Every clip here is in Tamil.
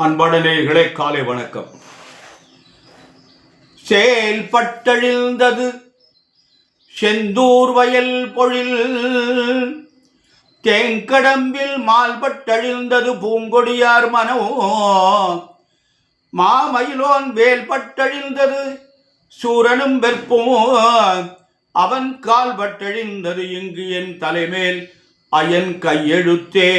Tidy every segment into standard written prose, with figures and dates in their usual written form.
அன்பான நேயர்களே, காலை வணக்கம். செயல்பட்டழிந்தது செந்தூர் வயல் பொழில், தேங்கடம்பில் மால்பட்டழிந்தது பூங்கொடியார் மனோ, மாமயிலோன் வேல்பட்டழிந்தது சூரனும் வெற்பும், அவன் கால்பட்டழிந்தது இங்கு என் தலைமேல் அயன் கையெழுத்தே.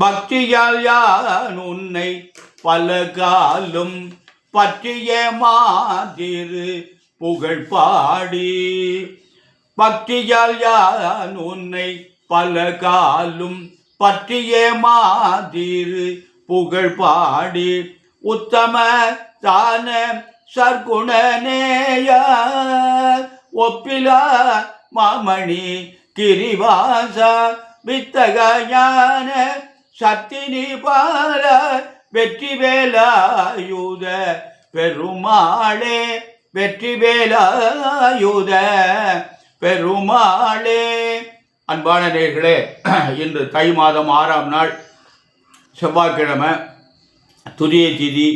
பக்தியால் யான் உன்னை பல காலும் பற்றிய மாதிரு புகழ் பாடி, பக்தியால் யான் உன்னை பல காலும் பற்றிய மாதிரு புகழ் பாடி, உத்தம தான சற்குணநேய ஒப்பிலா மாமணி கிரிவாச வித்தகஞான சத்தினி பால வெற்றி வேலாயுத பெருமாளே, வெற்றி வேலாயுத பெருமாளே. அன்பான நேயர்களே, இன்று தை மாதம் 6ஆம் நாள் செவ்வாய்க்கிழமை, துதியை திதி,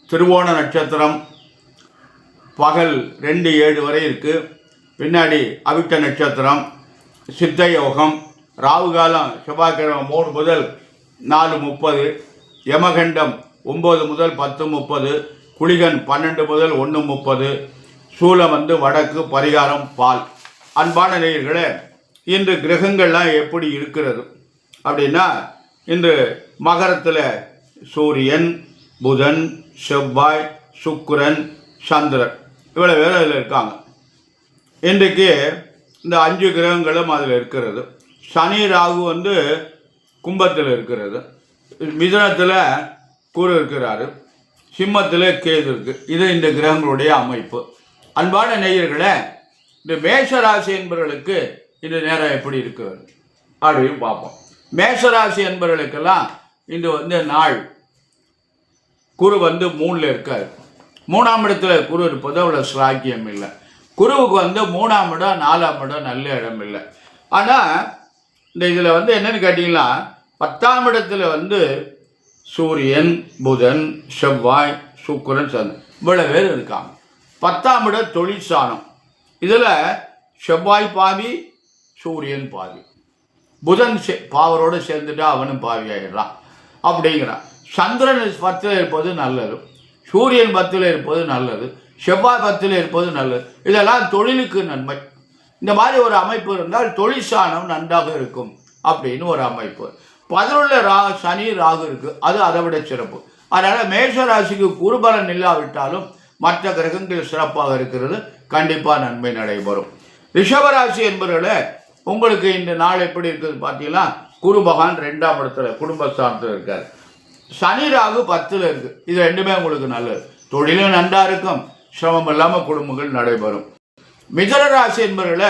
திருவோண நட்சத்திரம் பகல் 2:07 வரை இருக்கு. பின்னாடி அவிட்ட நட்சத்திரம், சித்த யோகம், ராவுகாலம் செவ்வாய்க்கிழமை 3 முதல் 4:30, யமகண்டம் 9 முதல் 10:30, குளிகன் 12 முதல் 1:30, சூலம் வடக்கு, பரிகாரம் பால். அன்பான நேயர்களே, இன்று கிரகங்கள்லாம் எப்படி இருக்கிறது அப்படின்னா, இன்று மகரத்தில் சூரியன், புதன், செவ்வாய், சுக்கிரன், சந்திரன் இவ்வளோ பேர் அதில் இருக்காங்க. இன்றைக்கு இந்த 5 கிரகங்களும் அதில் இருக்கிறது. சனி ராகு கும்பத்தில் இருக்கிறது, மிதுனத்தில் குரு இருக்கிறாரு, சிம்மத்தில் கேது இருக்கு. இது இந்த கிரகங்களுடைய அமைப்பு. அன்பான நேயர்களே, இந்த மேஷராசி என்பவர்களுக்கு இந்த நேரம் எப்படி இருக்கிறது அப்படின்னு பார்ப்போம். மேஷராசி என்பவர்களுக்கெல்லாம் இந்த நாள் குரு 3ல் இருக்காரு. 3ஆம் இடத்துல குரு இருப்பது அவ்வளோ ஸ்லாக்கியம் இல்லை. குருவுக்கு 3ஆம் இடம் 4ஆம் இடம் நல்ல இடம் இல்லை. ஆனால் இந்த இதில் என்னன்னு கேட்டிங்கன்னா, 10ஆம் இடத்துல சூரியன், புதன், செவ்வாய், சுக்கிரன், சந்திரன் இவ்வளோ பேர் இருக்காங்க. 10ஆம் இடம் தொழில் ஸ்தானம். இதில் செவ்வாய் பாவி, சூரியன் பாவி, புதன் பாவரோடு சேர்ந்துட்டா அவனும் பாவி ஆகிடலாம் அப்படிங்கிறான். சந்திரன் 10ல் இருப்பது நல்லது, சூரியன் 10ல் இருப்பது நல்லது, செவ்வாய் 10ல் இருப்பது நல்லது. இதெல்லாம் தொழிலுக்கு நன்மை. இந்த மாதிரி ஒரு அமைப்பு இருந்தால் தொழிற்சானம் நன்றாக இருக்கும் அப்படின்னு ஒரு அமைப்பு. 11 சனி ராகு இருக்குது, அது அதை விட சிறப்பு. அதனால் மேஷராசிக்கு குருபலன் இல்லாவிட்டாலும் மற்ற கிரகங்கள் சிறப்பாக இருக்கிறது, கண்டிப்பாக நன்மை நடைபெறும். ரிஷபராசி என்பவர்களே, உங்களுக்கு இந்த நாள் எப்படி இருக்குது பார்த்தீங்கன்னா, குரு பகவான் 2ஆம் இடத்துல குடும்பஸ்தானத்தில் இருக்கார், சனி ராகு 10ல் இருக்குது. இது ரெண்டுமே உங்களுக்கு நல்லது, தொழிலும் நன்றாக இருக்கும், சிரமம் இல்லாமல் குடும்பங்கள் நடைபெறும். மிதுன ராசி என்பவர்களே,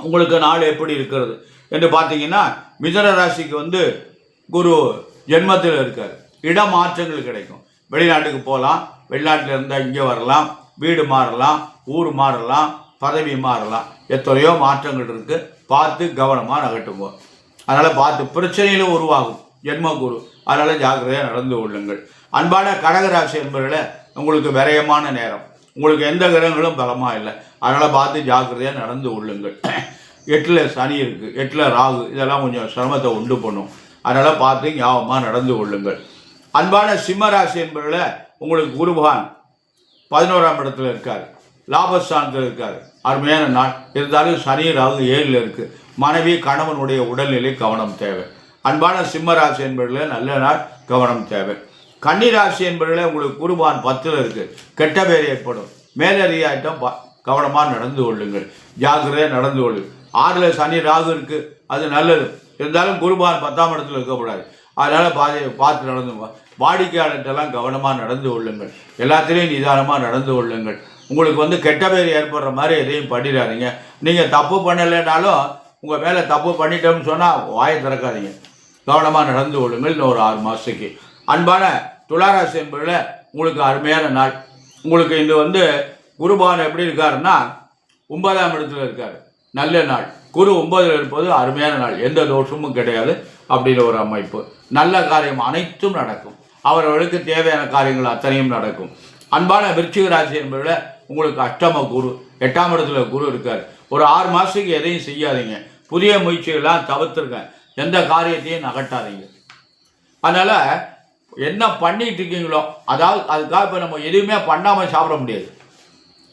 உங்களுக்கு நாள் எப்படி இருக்கிறது என்று பார்த்தீங்கன்னா, மிதுன ராசிக்கு குரு ஜென்மத்தில் இருக்கார். இடமாற்றங்கள் கிடைக்கும், வெளிநாட்டுக்கு போகலாம், வெளிநாட்டில் இருந்தால் இங்கே வரலாம், வீடு மாறலாம், ஊர் மாறலாம், பதவி மாறலாம், எத்தனையோ மாற்றங்கள் இருக்குது. பார்த்து கவனமாக நகட்டுங்க. அதனால் பார்த்து பிரச்சனைகளும் உருவாகும் ஜென்ம குரு, அதனால் ஜாக்கிரதையாக நடந்து கொள்ளுங்கள். அன்பான கடகராசி என்பவர்களே, உங்களுக்கு விரயமான நேரம், உங்களுக்கு எந்த கிரகங்களும் பலமாக இல்லை, அதனால் பார்த்து ஜாக்கிரதையாக நடந்து கொள்ளுங்கள். 8ல் சனி இருக்குது, 8ல் ராகு, இதெல்லாம் கொஞ்சம் சிரமத்தை உண்டு பண்ணும், அதனால் பார்த்து ஞாபகமாக நடந்து கொள்ளுங்கள். அன்பான சிம்மராசி என்பவர்களே, உங்களுக்கு குரு பகவான் 11ஆம் இடத்துல இருக்கார், லாபஸ்தானத்தில் இருக்கார், அருமையான நாள். இருந்தாலும் சனி ராகு 7ல் இருக்குது. மனைவி கணவனுடைய உடல்நிலை கவனம் தேவை. அன்பான சிம்மராசி என்பவர்களே, நல்ல நாள், கவனம் தேவை. கன்னிராசி என்பவர்களே, உங்களுக்கு குரு பகவான் 10ல் இருக்குது, கெட்ட பேர் ஏற்படும், மேலதிகாரிட்டம் கவனமாக நடந்து கொள்ளுங்கள், ஜாக்கிரதையாக நடந்து கொள்ளுங்கள். 6ல் சனி ராகு இருக்குது, அது நல்லது. இருந்தாலும் குரு பகவான் 10ஆம் இடத்துல இருக்கக்கூடாது, அதனால் பார்த்து நடந்து. வாடிக்கையாளர்கிட்டலாம் கவனமாக நடந்து கொள்ளுங்கள், எல்லாத்திலையும் நிதானமாக நடந்து கொள்ளுங்கள். உங்களுக்கு கெட்ட பேர் ஏற்படுற மாதிரி எதையும் பண்ணிடாதீங்க. நீங்கள் தப்பு பண்ணலைனாலும் உங்கள் மேலே தப்பு பண்ணிட்டோம்னு சொன்னால் வாயை திறக்காதீங்க, கவனமாக நடந்து கொள்ளுங்கள். இன்னும் ஒரு 6 மாதத்துக்கு. அன்பான துளாராசி என்பதில் உங்களுக்கு அருமையான நாள். உங்களுக்கு இந்த குரு பகவான் எப்படி இருக்காருன்னா 9ஆம் இடத்துல இருக்கார், நல்ல நாள். குரு 9ல் இருப்பது அருமையான நாள், எந்த தோஷமும் கிடையாது அப்படின்ற ஒரு அமைப்பு. நல்ல காரியம் அனைத்தும் நடக்கும். அவர்களுக்கு தேவையான காரியங்கள் அத்தனையும் நடக்கும். அன்பான விருச்சிக ராசி என்பதில் உங்களுக்கு அஷ்டம குரு, 8ஆம் இடத்துல குரு இருக்கார். ஒரு 6 மாதத்துக்கு எதையும் செய்யாதீங்க. புதிய முயற்சிகள்லாம் தவிர்த்துருங்க. எந்த காரியத்தையும் நகட்டாதீங்க. அதனால் என்ன பண்ணிட்டு இருக்கீங்களோ, அதாவது அதுக்காக இப்போ நம்ம எதுவுமே பண்ணாமல் சாப்பிட முடியாது.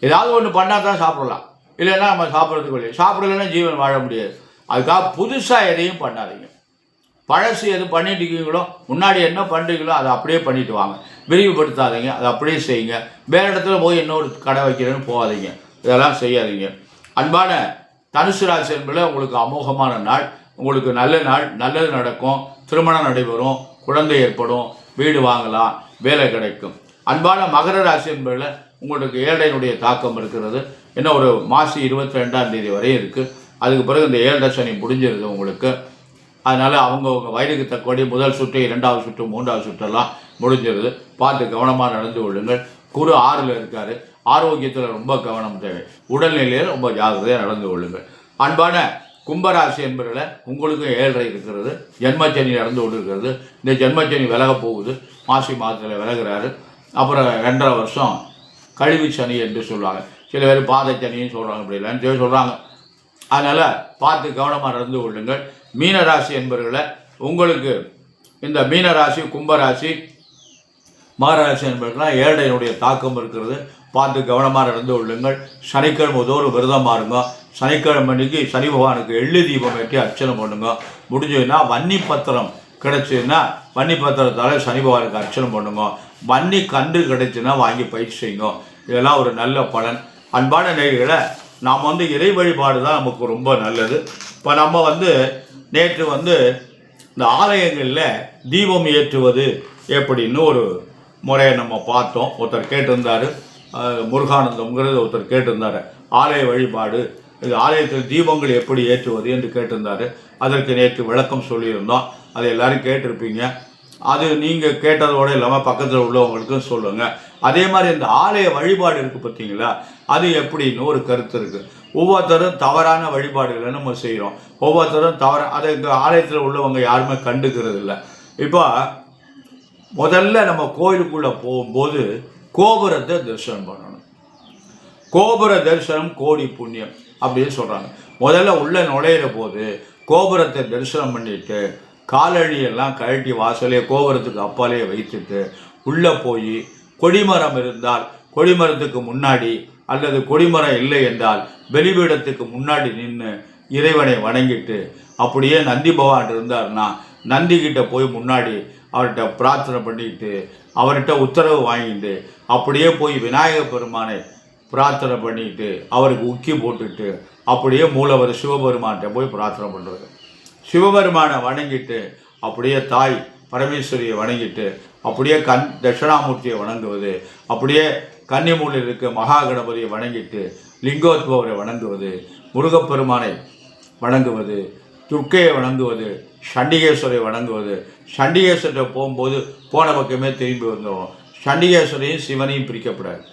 ஏதாவது ஒன்று பண்ணால் தான் சாப்பிடலாம், இல்லைன்னா நம்ம சாப்பிட்றதுக்கு இல்லை. சாப்பிடலைன்னா ஜீவன் வாழ முடியாது. அதுக்காக புதுசாக எதையும் பண்ணாதீங்க. பழசு எது பண்ணிட்டு இருக்கீங்களோ, முன்னாடி என்ன பண்ணுறீங்களோ அதை அப்படியே பண்ணிட்டு வாங்க. விரிவுபடுத்தாதீங்க, அதை அப்படியே செய்யுங்க. வேறு இடத்துல போய் இன்னொரு கடை வைக்கிறேன்னு போகாதீங்க. இதெல்லாம் செய்யாதீங்க. அன்பான தனுசு ராசி என்பதில் உங்களுக்கு அமோகமான நாள். உங்களுக்கு நல்ல நாள், நல்லது நடக்கும். திருமணம் நடைபெறும், குழந்தை ஏற்படும், வீடு வாங்கலாம், வேலை கிடைக்கும். அன்பான மகர ராசி என்பதில் உங்களுக்கு ஏழையினுடைய தாக்கம் இருக்கிறது. இன்னும் ஒரு மாசி 22ஆம் தேதி வரையும் இருக்குது. அதுக்கு பிறகு இந்த 7 சனி முடிஞ்சிருது உங்களுக்கு. அதனால் அவங்கவுங்க வயதுக்கு தக்கபடி முதல் சுற்று, 2வது சுற்று, 3வது சுற்றெல்லாம் முடிஞ்சிருது. பார்த்து கவனமாக நடந்து கொள்ளுங்கள். குரு 6ல் இருக்கார். ஆரோக்கியத்தில் ரொம்ப கவனம் தேவை. உடல்நிலையில் ரொம்ப ஜாகிரதையாக நடந்து கொள்ளுங்கள். அன்பான கும்பராசி என்பதில் உங்களுக்கும் 7.5 இருக்கிறது. ஜென்மச்சனி நடந்து கொண்டு இருக்கிறது. இந்த ஜென்மச்சனி விலக போகுது. மாசி மாதத்தில் விலகிறாரு. அப்புறம் 2.5 வருஷம் கழிவு சனி என்று சொல்லுவாங்க. சில பேர் பாதச்சனின்னு சொல்கிறாங்க, இப்படி இல்லைன்னு சொல்கிறாங்க. அதனால் பார்த்து கவனமாக நடந்து கொள்ளுங்கள். மீனராசி என்பவர்களை உங்களுக்கு இந்த மீனராசி, கும்பராசி, மகராசி என்பவர்களாம் 7.5 தாக்கம் இருக்கிறது. பார்த்து கவனமாக நடந்து கொள்ளுங்கள். சனிக்கிழமை தோறும் விரதம் பாருங்க. சனிக்கிழமை அன்னைக்கு சனி பகவானுக்கு எள்ளு தீபம் ஏற்றி அர்ச்சனை பண்ணுங்க. முடிஞ்சதுன்னா வன்னி பத்திரம் கிடைச்சதுன்னா வன்னி பத்திரத்தால் சனி பகவானுக்கு அர்ச்சனை பண்ணுங்க. வன்னி கன்று கிடைச்சுன்னா வாங்கி பயிற்சி செய்யுங்க. இதெல்லாம் ஒரு நல்ல பலன். அன்பான நேயர்களை, நாம் இறை வழிபாடு தான் நமக்கு ரொம்ப நல்லது. இப்போ நம்ம நேற்று இந்த ஆலயங்களில் தீபம் ஏற்றுவது எப்படின்னு ஒரு முறையை நம்ம பார்த்தோம். ஒருத்தர் கேட்டிருந்தார், முருகானந்தம்ங்கிறது ஒருத்தர் கேட்டிருந்தார். ஆலய வழிபாடு, இது ஆலயத்தில் தீபங்கள் எப்படி ஏற்றுவது என்று கேட்டிருந்தார். அதற்கு நேற்று விளக்கம் சொல்லியிருந்தோம். அதை எல்லோரும் கேட்டிருப்பீங்க. அது நீங்கள் கேட்டதோடு இல்லாமல் பக்கத்தில் உள்ளவங்களுக்கும் சொல்லுங்கள். அதே மாதிரி இந்த ஆலய வழிபாடு இருக்குது பார்த்தீங்களா, அது எப்படின்னு ஒரு கருத்து இருக்குது. ஒவ்வொருத்தரும் தவறான வழிபாடுகளை நம்ம செய்கிறோம். ஒவ்வொருத்தரும் அதை இந்த ஆலயத்தில் உள்ளவங்க யாருமே கண்டுக்கிறது இல்லை. இப்போ முதல்ல நம்ம கோயிலுக்குள்ளே போகும்போது கோபுரத்தை தரிசனம் பண்ணணும். கோபுர தரிசனம் கோடி புண்ணியம் அப்படின்னு சொல்கிறாங்க. முதல்ல உள்ளே நுழையிற போது கோபுரத்தை தரிசனம் பண்ணிட்டு காலணியெல்லாம் கழட்டி வாசலே கோபுரத்துக்கு அப்பாலே வைத்துட்டு உள்ளே போய் கொடிமரம் இருந்தால் கொடிமரத்துக்கு முன்னாடி, அல்லது கொடிமரம் இல்லை என்றால் வெளிபீடத்துக்கு முன்னாடி நின்று இறைவனை வணங்கிட்டு, அப்படியே நந்தி பகவான் இருந்தார்னா நந்திக்கிட்ட போய் முன்னாடி அவர்கிட்ட பிரார்த்தனை பண்ணிக்கிட்டு அவர்கிட்ட உத்தரவு வாங்கிட்டு அப்படியே போய் விநாயகர் பெருமானை பிரார்த்தனை பண்ணிக்கிட்டு அவருக்கு உக்கி போட்டுட்டு அப்படியே மூலவர் சிவபெருமான்கிட்ட போய் பிரார்த்தனை பண்ணுறது. சிவபெருமானை வணங்கிட்டு அப்படியே தாய் பரமேஸ்வரியை வணங்கிட்டு அப்படியே தட்சிணாமூர்த்தியை வணங்குவது, அப்படியே கன்னிமூலையில் இருக்க மகா கணபதியை வணங்கிட்டு லிங்கோத்பவரை வணங்குவது, முருகப்பெருமானை வணங்குவது, துர்க்கையை வணங்குவது, சண்டிகேஸ்வரை வணங்குவது. சண்டிகேஸ்வரை போகும்போது போன பக்கமே திரும்பி வந்துடும். சண்டிகேஸ்வரையும் சிவனையும் பிரிக்கப்படாது,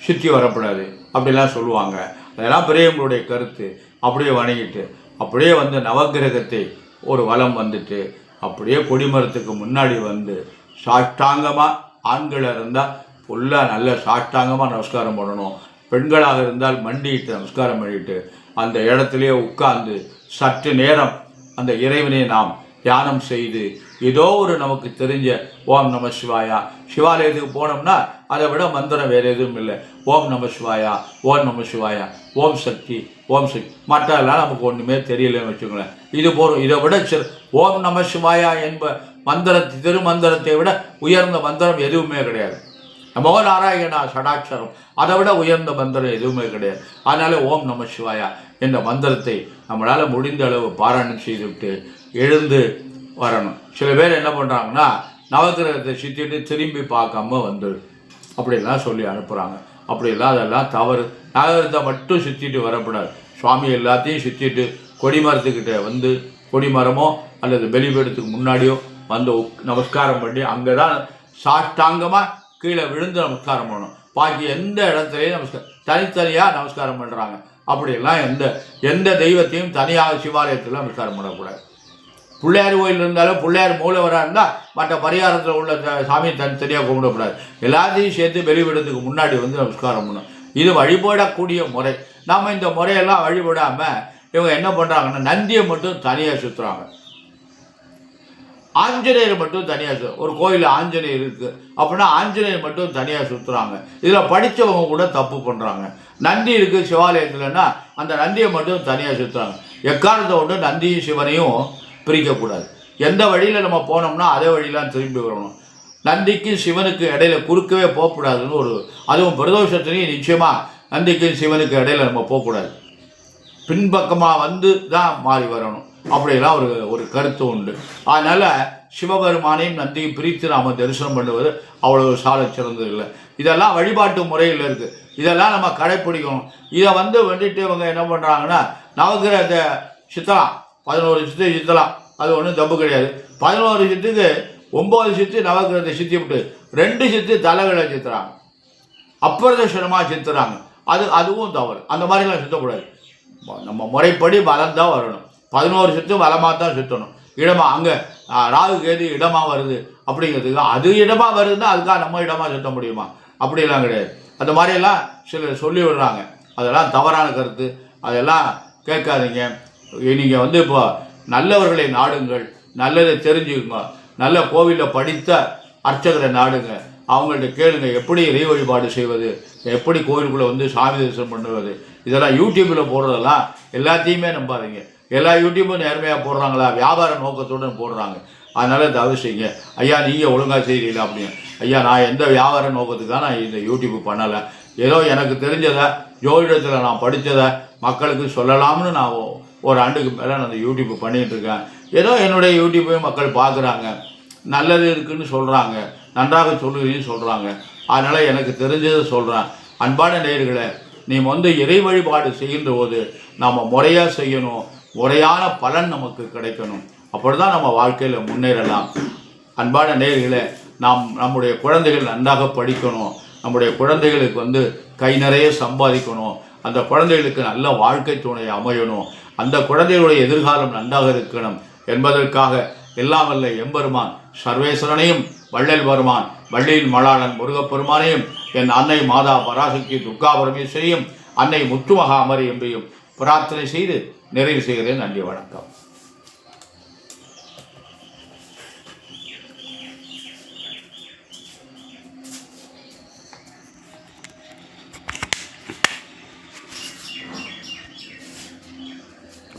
சுற்றி வரப்படாது அப்படிலாம் சொல்லுவாங்க. அதெல்லாம் பெரியவங்களுடைய கருத்து. அப்படியே வணங்கிட்டு அப்படியே நவகிரகத்தை ஒரு வலம் வந்துட்டு அப்படியே கொடிமரத்துக்கு முன்னாடி சாஷ்டாங்கமாக, ஆண்களாக இருந்தால் ஃபுல்லாக நல்ல சாஷ்டாங்கமாக நமஸ்காரம் பண்ணணும். பெண்களாக இருந்தால் மண்டிட்டு நமஸ்காரம் பண்ணிட்டு அந்த இடத்துலையே உட்கார்ந்து சற்று நேரம் அந்த இறைவனை நாம் தியானம் செய்து ஏதோ ஒரு நமக்கு தெரிஞ்ச ஓம் நம சிவாயா, சிவாலயத்துக்கு போனோம்னா அதை விட மந்திரம் வேறு எதுவும் இல்லை. ஓம் நம சிவாயா, ஓம் நம சிவாயா, ஓம் சக்தி, ஓம் சக்தி. மற்றதெல்லாம் நமக்கு ஒன்றுமே தெரியலன்னு வச்சுக்கோங்களேன். இது போகிறோம். இதை விட ஓம் நம சிவாயா என்ப திருமந்திரத்தை விட உயர்ந்த மந்திரம் எதுவுமே கிடையாது. நமோ நாராயணா ஷடாட்சரம், அதை விட உயர்ந்த மந்திரம் எதுவுமே கிடையாது. அதனால ஓம் நம சிவாயா என்ற மந்திரத்தை நம்மளால் முடிந்த அளவு பாராயணம் செய்துவிட்டு எழுந்து வரணும். சில பேர் என்ன பண்ணுறாங்கன்னா நவகிரகத்தை சுற்றிட்டு திரும்பி பார்க்காம அப்படிலாம் சொல்லி அனுப்புகிறாங்க. அப்படிலாம் அதெல்லாம் தவறு. நவகிரகத்தை மட்டும் சுற்றிட்டு வரக்கூடாது. சுவாமி எல்லாத்தையும் சுற்றிட்டு கொடிமரத்துக்கிட்ட கொடிமரமோ அல்லது வெளிப்பீடத்துக்கு முன்னாடியோ நமஸ்காரம் பண்ணி அங்கே தான் சாஷ்டாங்கமாக கீழே விழுந்து நமஸ்காரம் பண்ணணும். பாக்கி எந்த இடத்துலையும் தனித்தனியாக நமஸ்காரம் பண்ணுறாங்க. அப்படியெல்லாம் எந்த தெய்வத்தையும் தனியாக சிவாலயத்தில் நமஸ்காரம் பண்ணக்கூடாது. பிள்ளையார் கோயில் இருந்தாலும் பிள்ளையார் மூலவராக இருந்தால் மற்ற பரிகாரத்தில் உள்ள சாமியை தனித்தனியாக கும்பிடக்கூடாது. எல்லாத்தையும் சேர்த்து வெளிவிடத்துக்கு முன்னாடி வந்து நமஸ்காரம் பண்ணணும். இது வழிபடக்கூடிய முறை. நாம் இந்த முறையெல்லாம் வழிபடாமல் இவங்க என்ன பண்ணுறாங்கன்னா நந்தியை மட்டும் தனியாக சுற்றுறாங்க. ஆஞ்சநேயர் மட்டும் தனியாக ஒரு கோயில் ஆஞ்சநேயர் இருக்குது அப்படின்னா ஆஞ்சநேயர் மட்டும் தனியாக சுற்றுறாங்க. இதில் படித்தவங்க கூட தப்பு பண்ணுறாங்க. நந்தி இருக்குது சிவாலயத்தில்னா அந்த நந்தியை மட்டும் தனியாக சுற்றுறாங்க. எக்காரணத்தை ஒன்று நந்தியும் சிவனையும் பிரிக்கக்கூடாது. எந்த வழியில் நம்ம போனோம்னா அதே வழியெலாம் திரும்பி வரணும். நந்திக்கும் சிவனுக்கு இடையில குறுக்கவே போகக்கூடாதுன்னு அதுவும் பிரதோஷத்துலேயும் நிச்சயமாக நந்திக்கும் சிவனுக்கு இடையில நம்ம போகக்கூடாது. பின்பக்கமாக வந்து தான் மாறி வரணும். அப்படிலாம் ஒரு கருத்து உண்டு. அதனால் சிவபெருமானையும் நந்தியும் பிரித்து நாம் தரிசனம் பண்ணுவது அவ்வளோ சால சிறந்தது இல்லை. இதெல்லாம் வழிபாட்டு முறையில் இருக்குது. இதெல்லாம் நம்ம கடைப்பிடிக்கணும். இதை வந்துட்டு இவங்க என்ன பண்ணுறாங்கன்னா நவகிரக சித்தலாம் 11 சித்து சித்தலாம், அது ஒன்றும் தப்பு கிடையாது. 11 சித்துக்கு 9 சித்து நவகிரகத்தை சித்தி விட்டு 2 சித்து தலைகளை சித்துறாங்க, அப்பிரதர்ஷனமாக சித்துறாங்க. அதுவும் தவறு. அந்த மாதிரிலாம் சுற்றக்கூடாது. நம்ம முறைப்படி பலம் தான் வரணும். 11 சித்து பலமாக தான் சுற்றணும். இடமா அங்கே ராகு கேது இடமாக வருது அப்படிங்கிறதுக்கு அது இடமாக வருதுன்னா அதுக்காக நம்ம இடமாக சுற்ற முடியுமா? அப்படிலாம் கிடையாது. அந்த மாதிரியெல்லாம் சிலர் சொல்லி விடுறாங்க. அதெல்லாம் தவறான கருத்து. அதெல்லாம் கேட்காதீங்க. நீங்கள் இப்போ நல்லவர்களை நாடுங்கள், நல்லதை தெரிஞ்சுக்குங்க, நல்ல கோவிலில் படித்த அர்ச்சகரை நாடுங்க, அவங்கள்ட்ட கேளுங்க எப்படி இறை வழிபாடு செய்வது, எப்படி கோவிலுக்குள்ளே சாமி தரிசனம் பண்ணுவது. இதெல்லாம் யூடியூப்பில் போடுறதெல்லாம் எல்லாத்தையுமே நம்பாதீங்க. எல்லா யூடியூப்பும் நேர்மையாக போடுறாங்களா? வியாபார நோக்கத்துடன் போடுறாங்க. அதனால் தயவு செய்யுங்க. ஐயா நீங்கள் ஒழுங்காக செய்கிறீங்களா அப்படின்னு. ஐயா நான் எந்த வியாபார நோக்கத்துக்காக நான் இந்த யூடியூப் பண்ணலை. ஏதோ எனக்கு தெரிஞ்சதை ஜோதிடத்தில் நான் படித்ததை மக்களுக்கு சொல்லலாம்னு நான் ஒரு ஆண்டுக்கு மேலே நான் அந்த யூடியூப் பண்ணிகிட்ருக்கேன். ஏதோ என்னுடைய யூடியூப்பையும் மக்கள் பார்க்குறாங்க, நல்லது இருக்குதுன்னு சொல்கிறாங்க, நன்றாக சொல்லுறீன்னு சொல்கிறாங்க. அதனால் எனக்கு தெரிஞ்சதை சொல்கிறேன். அன்பான நேயர்களே, நீ இறை வழிபாடு செய்கின்ற போது நாம் முறையாக செய்யணும். முறையான பலன் நமக்கு கிடைக்கணும். அப்படி தான் நம்ம வாழ்க்கையில் முன்னேறலாம். அன்பான நேயர்களே, நம்முடைய குழந்தைகள் நன்றாக படிக்கணும். நம்முடைய குழந்தைகளுக்கு கை நிறைய சம்பாதிக்கணும். அந்த குழந்தைகளுக்கு நல்ல வாழ்க்கை துணை அமையணும். அந்த குழந்தைகளுடைய எதிர்காலம் நன்றாக இருக்கணும் என்பதற்காக எல்லாம் வல்ல எம்பெருமான் சர்வேஸ்வரனையும் வள்ளல் பெருமான் வள்ளியின் மலாளன் முருகப்பெருமானையும் என் அன்னை மாதா பராசக்தி துர்கா பரமேஸ்வரியும் அன்னை முத்துமகா அமரி என்பையும் பிரார்த்தனை செய்து நிறைவு செய்கிறேன். நன்றி, வணக்கம்.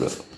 Good.